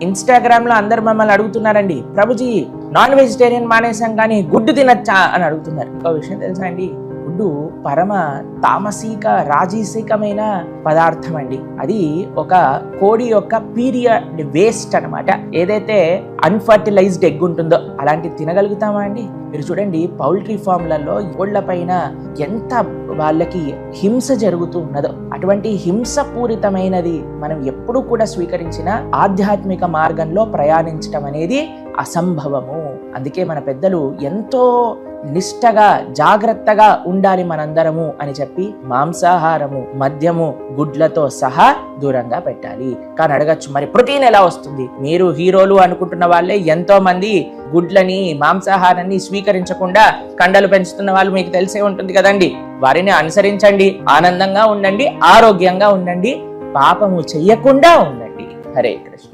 Instagram లో అందరు మమ్మల్ని అడుగుతున్నారండి, ప్రభుజీ నాన్ వెజిటేరియన్ మానేసాం కానీ గుడ్డు తినచ్చా అని అడుగుతున్నారు. ఇంకో విషయం తెలుసా అండి, గుడ్డు పరమ తామసిక రాజసికమైన పదార్థం అండి. అది ఒక కోడి యొక్క పీరియడ్ వేస్ట్ అన్నమాట. ఏదైతే అన్ఫర్టిలైజ్డ్ ఎగ్ ఉంటుందో అలాంటివి తినగలుగుతామా అండి? మీరు చూడండి, పౌల్ట్రీ ఫామ్లలో కోళ్ల పైన ఎంత వాళ్ళకి హింస జరుగుతూ ఉన్నదో. అటువంటి హింసపూరితమైనది మనం ఎప్పుడు కూడా స్వీకరించిన ఆధ్యాత్మిక మార్గంలో ప్రయాణించడం అనేది అసంభవము. అందుకే మన పెద్దలు ఎంతో నిష్టగా జాగ్రత్తగా ఉండాలి మనందరము అని చెప్పి మాంసాహారము, మద్యము, గుడ్లతో సహా దూరంగా పెట్టాలి. కానీ అడగచ్చు, మరి ప్రోటీన్ ఎలా వస్తుంది? మీరు హీరోలు అనుకుంటున్న వాళ్ళే ఎంతో మంది గుడ్లని, మాంసాహారాన్ని స్వీకరించకుండా కండలు పెంచుతున్న వాళ్ళు మీకు తెలిసే ఉంటుంది కదండి. వారిని అనుసరించండి, ఆనందంగా ఉండండి, ఆరోగ్యంగా ఉండండి, పాపము చెయ్యకుండా ఉండండి. హరే కృష్ణ.